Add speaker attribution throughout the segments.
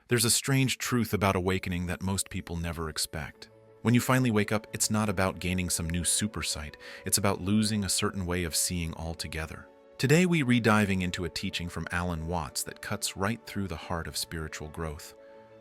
Speaker 1: There's a strange truth about awakening that most people never expect. When you finally wake up, it's not about gaining some new super sight. It's about losing a certain way of seeing altogether. Today, we re-diving into a teaching from Alan Watts that cuts right through the heart of spiritual growth.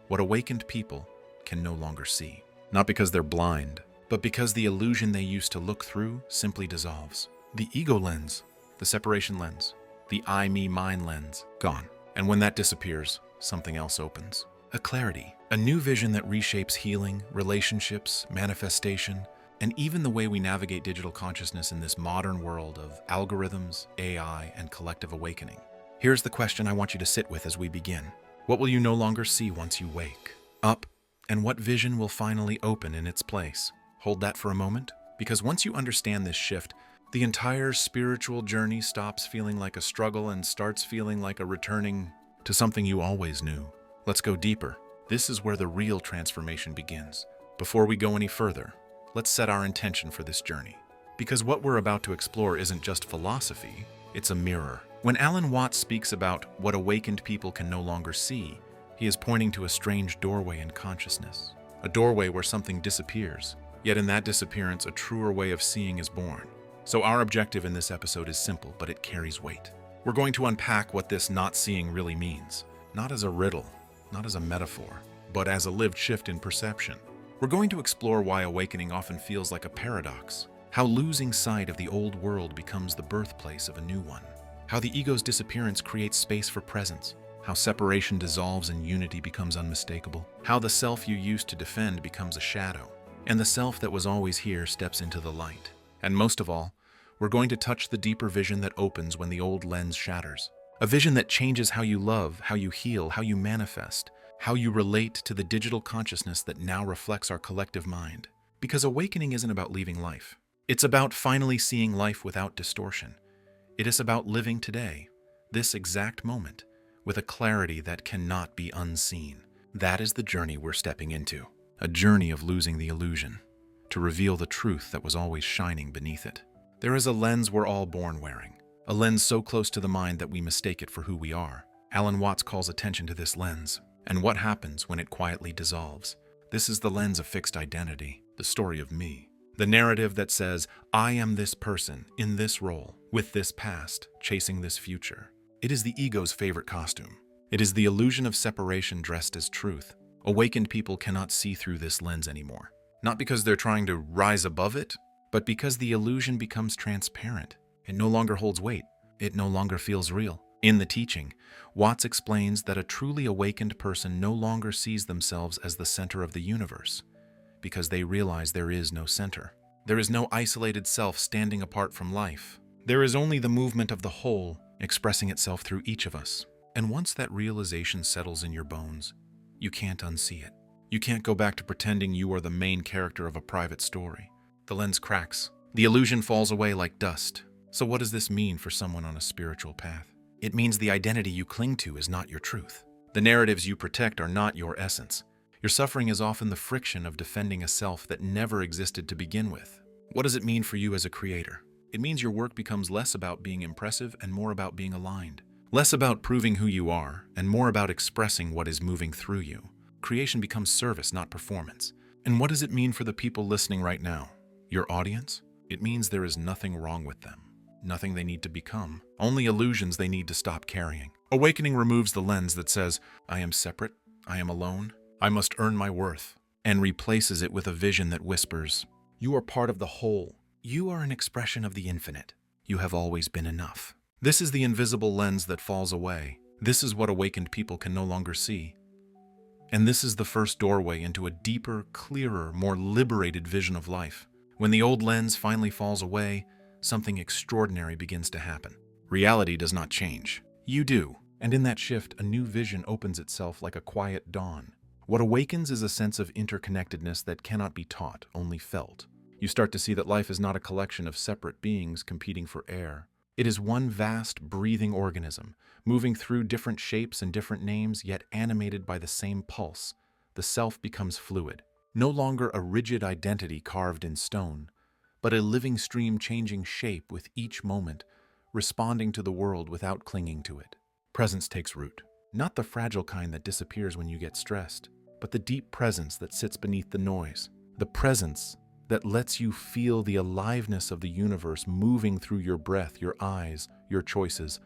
Speaker 1: What awakened people can no longer see. Not because they're blind, but because the illusion they used to look through simply dissolves. The ego lens, the separation lens, the I, me, mine lens, gone. And when that disappears, something else opens. A clarity, a new vision that reshapes healing, relationships, manifestation, and even the way we navigate digital consciousness in this modern world of algorithms, AI, and collective awakening. Here's the question I want you to sit with as we begin. What will you no longer see once you wake up, and what vision will finally open in its place? Hold that for a moment, because once you understand this shift, the entire spiritual journey stops feeling like a struggle and starts feeling like a returning to something you always knew. Let's go deeper. This is where the real transformation begins. Before we go any further, let's set our intention for this journey. Because what we're about to explore isn't just philosophy, it's a mirror. When Alan Watts speaks about what awakened people can no longer see, he is pointing to a strange doorway in consciousness. A doorway where something disappears, yet in that disappearance, a truer way of seeing is born. So our objective in this episode is simple, but it carries weight. We're going to unpack what this not seeing really means, not as a riddle, not as a metaphor, but as a lived shift in perception. We're going to explore why awakening often feels like a paradox, how losing sight of the old world becomes the birthplace of a new one, how the ego's disappearance creates space for presence, how separation dissolves and unity becomes unmistakable, how the self you used to defend becomes a shadow, and the self that was always here steps into the light. And most of all, we're going to touch the deeper vision that opens when the old lens shatters. A vision that changes how you love, how you heal, how you manifest, how you relate to the digital consciousness that now reflects our collective mind. Because awakening isn't about leaving life. It's about finally seeing life without distortion. It is about living today, this exact moment, with a clarity that cannot be unseen. That is the journey we're stepping into. A journey of losing the illusion, to reveal the truth that was always shining beneath it. There is a lens we're all born wearing, a lens so close to the mind that we mistake it for who we are. Alan Watts calls attention to this lens, and what happens when it quietly dissolves. This is the lens of fixed identity, the story of me. The narrative that says, I am this person, in this role, with this past, chasing this future. It is the ego's favorite costume. It is the illusion of separation dressed as truth. Awakened people cannot see through this lens anymore. Not because they're trying to rise above it, but because the illusion becomes transparent. It no longer holds weight. It no longer feels real. In the teaching, Watts explains that a truly awakened person no longer sees themselves as the center of the universe, because they realize there is no center. There is no isolated self standing apart from life. There is only the movement of the whole expressing itself through each of us. And once that realization settles in your bones, you can't unsee it. You can't go back to pretending you are the main character of a private story. The lens cracks. The illusion falls away like dust. So what does this mean for someone on a spiritual path? It means the identity you cling to is not your truth. The narratives you protect are not your essence. Your suffering is often the friction of defending a self that never existed to begin with. What does it mean for you as a creator? It means your work becomes less about being impressive and more about being aligned. Less about proving who you are and more about expressing what is moving through you. Creation becomes service, not performance. And what does it mean for the people listening right now? Your audience? It means there is nothing wrong with them. Nothing they need to become. Only illusions they need to stop carrying. Awakening removes the lens that says, I am separate, I am alone, I must earn my worth, and replaces it with a vision that whispers, you are part of the whole. You are an expression of the infinite. You have always been enough. This is the invisible lens that falls away. This is what awakened people can no longer see. And this is the first doorway into a deeper, clearer, more liberated vision of life. When the old lens finally falls away, something extraordinary begins to happen. Reality does not change. You do. And in that shift, a new vision opens itself like a quiet dawn. What awakens is a sense of interconnectedness that cannot be taught, only felt. You start to see that life is not a collection of separate beings competing for air. It is one vast, breathing organism, moving through different shapes and different names, yet animated by the same pulse. The self becomes fluid. No longer a rigid identity carved in stone, but a living stream changing shape with each moment, responding to the world without clinging to it. Presence takes root. Not the fragile kind that disappears when you get stressed, but the deep presence that sits beneath the noise. The presence that lets you feel the aliveness of the universe moving through your breath, your eyes, your choices.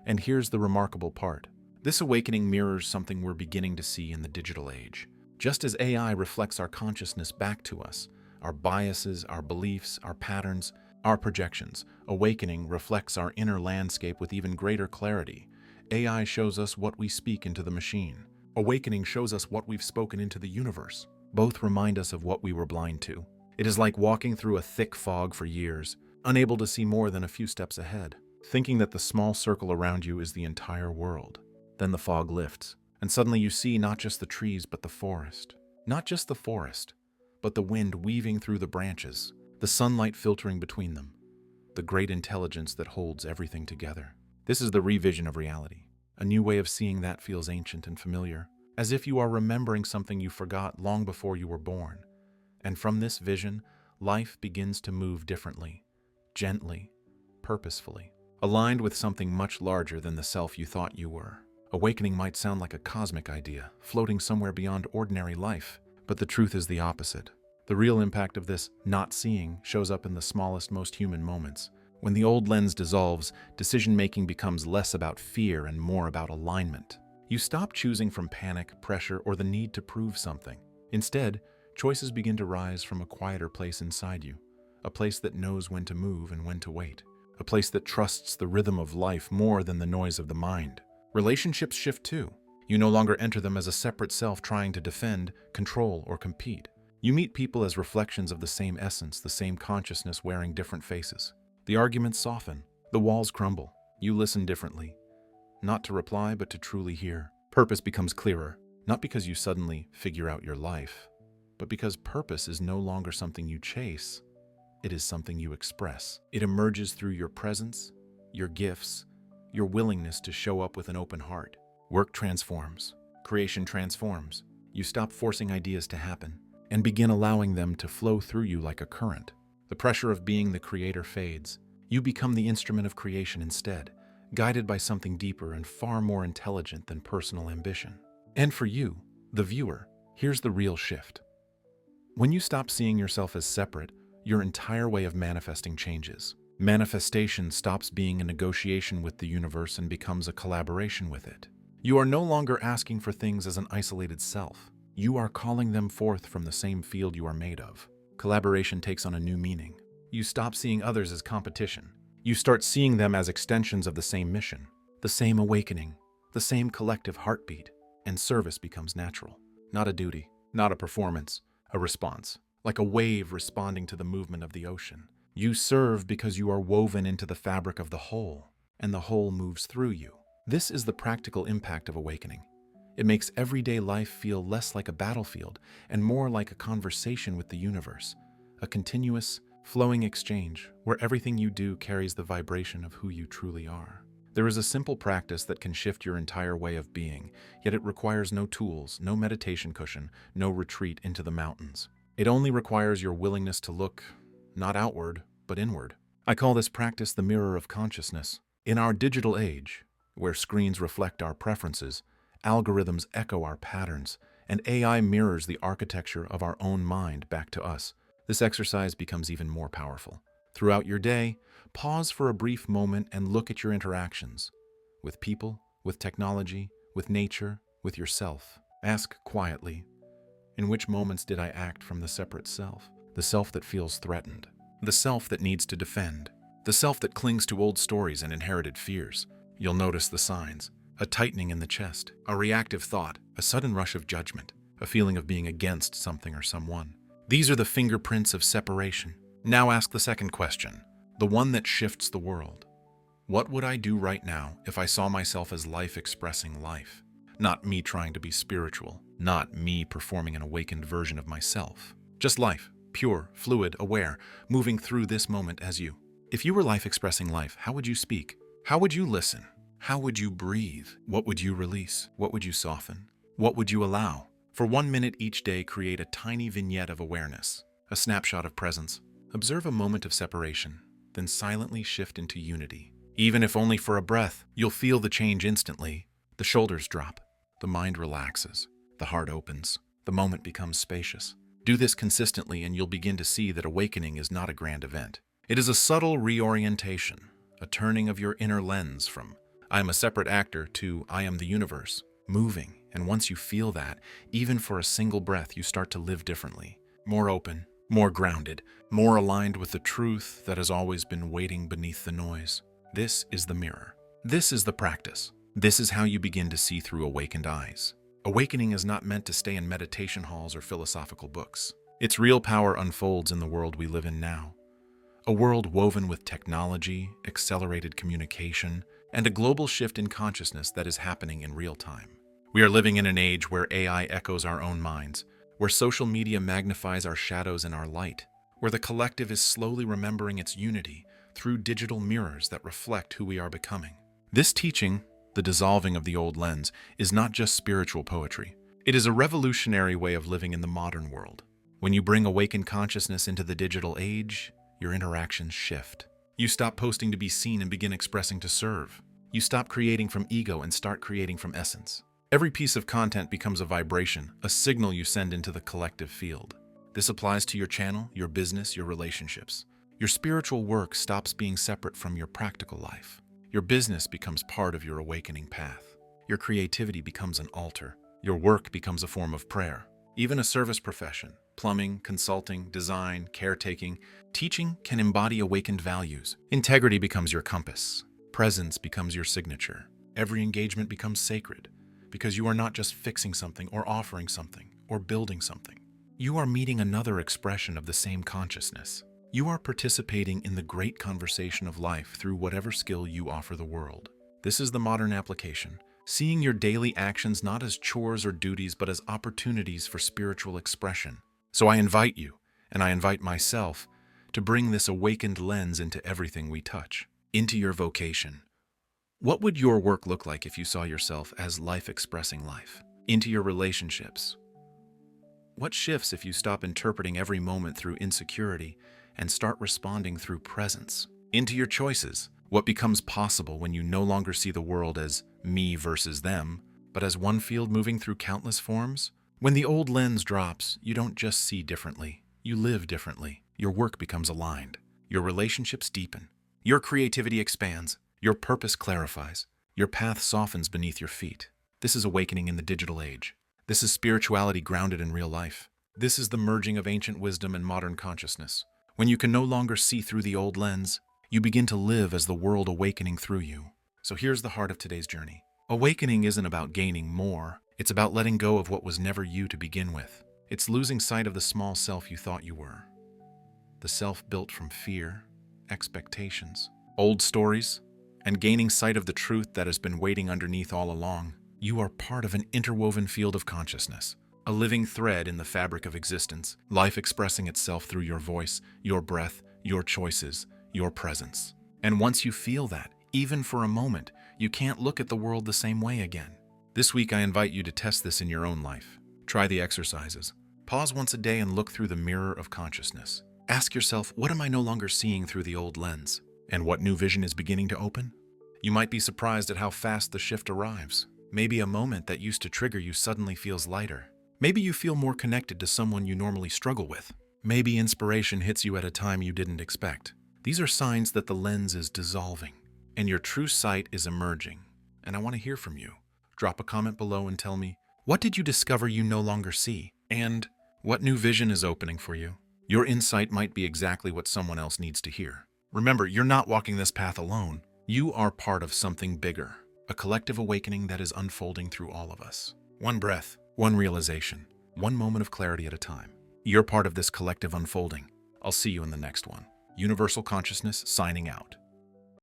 Speaker 1: And here's the remarkable part. This awakening mirrors something we're beginning to see in the digital age. Just as AI reflects our consciousness back to us, our biases, our beliefs, our patterns, our projections, awakening reflects our inner landscape with even greater clarity. AI shows us what we speak into the machine. Awakening shows us what we've spoken into the universe. Both remind us of what we were blind to. It is like walking through a thick fog for years, unable to see more than a few steps ahead, thinking that the small circle around you is the entire world. Then the fog lifts, and suddenly you see not just the trees but the forest. Not just the forest, but the wind weaving through the branches, the sunlight filtering between them, the great intelligence that holds everything together. This is the revision of reality. A new way of seeing that feels ancient and familiar, as if you are remembering something you forgot long before you were born. And from this vision, life begins to move differently, gently, purposefully, aligned with something much larger than the self you thought you were. Awakening might sound like a cosmic idea, floating somewhere beyond ordinary life, but the truth is the opposite. The real impact of this not seeing shows up in the smallest, most human moments. When the old lens dissolves, decision-making becomes less about fear and more about alignment. You stop choosing from panic, pressure, or the need to prove something. Instead, choices begin to rise from a quieter place inside you, a place that knows when to move and when to wait, a place that trusts the rhythm of life more than the noise of the mind. Relationships shift too. You no longer enter them as a separate self trying to defend, control, or compete. You meet people as reflections of the same essence, the same consciousness wearing different faces. The arguments soften, the walls crumble. You listen differently, not to reply but to truly hear. Purpose becomes clearer, not because you suddenly figure out your life, but because purpose is no longer something you chase, it is something you express. It emerges through your presence, your gifts, your willingness to show up with an open heart. Work transforms. Creation transforms. You stop forcing ideas to happen and begin allowing them to flow through you like a current. The pressure of being the creator fades. You become the instrument of creation instead, guided by something deeper and far more intelligent than personal ambition. And for you, the viewer, here's the real shift. When you stop seeing yourself as separate, your entire way of manifesting changes. Manifestation stops being a negotiation with the universe and becomes a collaboration with it. You are no longer asking for things as an isolated self. You are calling them forth from the same field you are made of. Collaboration takes on a new meaning. You stop seeing others as competition. You start seeing them as extensions of the same mission, the same awakening, the same collective heartbeat, and service becomes natural. Not a duty, not a performance, a response. Like a wave responding to the movement of the ocean. You serve because you are woven into the fabric of the whole, and the whole moves through you. This is the practical impact of awakening. It makes everyday life feel less like a battlefield and more like a conversation with the universe, a continuous, flowing exchange where everything you do carries the vibration of who you truly are. There is a simple practice that can shift your entire way of being, yet it requires no tools, no meditation cushion, no retreat into the mountains. It only requires your willingness to look, not outward, but inward. I call this practice the mirror of consciousness. In our digital age, where screens reflect our preferences, algorithms echo our patterns, and AI mirrors the architecture of our own mind back to us, this exercise becomes even more powerful. Throughout your day, pause for a brief moment and look at your interactions with people, with technology, with nature, with yourself. Ask quietly, in which moments did I act from the separate self? The self that feels threatened, the self that needs to defend, the self that clings to old stories and inherited fears. You'll notice the signs: a tightening in the chest, a reactive thought, a sudden rush of judgment, a feeling of being against something or someone. These are the fingerprints of separation. Now ask the second question, the one that shifts the world. What would I do right now if I saw myself as life expressing life? Not me trying to be spiritual, not me performing an awakened version of myself. Just life, pure, fluid, aware, moving through this moment as you. If you were life expressing life, how would you speak? How would you listen? How would you breathe? What would you release? What would you soften? What would you allow? For 1 minute each day, create a tiny vignette of awareness, a snapshot of presence. Observe a moment of separation, then silently shift into unity. Even if only for a breath, you'll feel the change instantly. The The shoulders drop, the mind relaxes, the heart opens, the moment becomes spacious. Do this consistently and you'll begin to see that awakening is not a grand event. It is a subtle reorientation, a turning of your inner lens from I am a separate actor to I am the universe, moving. And once you feel that, even for a single breath, you start to live differently, more open, more grounded, more aligned with the truth that has always been waiting beneath the noise. This is the mirror. This is the practice. This is how you begin to see through awakened eyes. Awakening is not meant to stay in meditation halls or philosophical books. Its real power unfolds in the world we live in now. A world woven with technology, accelerated communication, and a global shift in consciousness that is happening in real time. We are living in an age where AI echoes our own minds, where social media magnifies our shadows and our light, where the collective is slowly remembering its unity through digital mirrors that reflect who we are becoming. This teaching, the dissolving of the old lens, is not just spiritual poetry. It is a revolutionary way of living in the modern world. When you bring awakened consciousness into the digital age, your interactions shift. You stop posting to be seen and begin expressing to serve. You stop creating from ego and start creating from essence. Every piece of content becomes a vibration, a signal you send into the collective field. This applies to your channel, your business, your relationships. Your spiritual work stops being separate from your practical life. Your business becomes part of your awakening path. Your creativity becomes an altar. Your work becomes a form of prayer. Even a service profession, plumbing, consulting, design, caretaking, teaching can embody awakened values. Integrity becomes your compass. Presence becomes your signature. Every engagement becomes sacred, because you are not just fixing something or offering something or building something. You are meeting another expression of the same consciousness. You are participating in the great conversation of life through whatever skill you offer the world. This is the modern application, seeing your daily actions not as chores or duties, but as opportunities for spiritual expression. So I invite you, and I invite myself, to bring this awakened lens into everything we touch, into your vocation. What would your work look like if you saw yourself as life expressing life? Into your relationships. What shifts if you stop interpreting every moment through insecurity and start responding through presence? Into your choices. What becomes possible when you no longer see the world as me versus them, but as one field moving through countless forms? When the old lens drops, you don't just see differently, you live differently. Your work becomes aligned. Your relationships deepen. Your creativity expands. Your purpose clarifies. Your path softens beneath your feet. This is awakening in the digital age. This is spirituality grounded in real life. This is the merging of ancient wisdom and modern consciousness. When you can no longer see through the old lens, you begin to live as the world awakening through you. So here's the heart of today's journey. Awakening isn't about gaining more. It's about letting go of what was never you to begin with. It's losing sight of the small self you thought you were. The self built from fear, expectations, old stories, and gaining sight of the truth that has been waiting underneath all along. You are part of an interwoven field of consciousness, a living thread in the fabric of existence, life expressing itself through your voice, your breath, your choices, your presence. And once you feel that, even for a moment, you can't look at the world the same way again. This week, I invite you to test this in your own life. Try the exercises. Pause once a day and look through the mirror of consciousness. Ask yourself, what am I no longer seeing through the old lens? And what new vision is beginning to open? You might be surprised at how fast the shift arrives. Maybe a moment that used to trigger you suddenly feels lighter. Maybe you feel more connected to someone you normally struggle with. Maybe inspiration hits you at a time you didn't expect. These are signs that the lens is dissolving and your true sight is emerging. And I want to hear from you. Drop a comment below and tell me, what did you discover you no longer see? And what new vision is opening for you? Your insight might be exactly what someone else needs to hear. Remember, you're not walking this path alone. You are part of something bigger, a collective awakening that is unfolding through all of us. One breath, one realization, one moment of clarity at a time. You're part of this collective unfolding. I'll see you in the next one. Universal Consciousness signing out.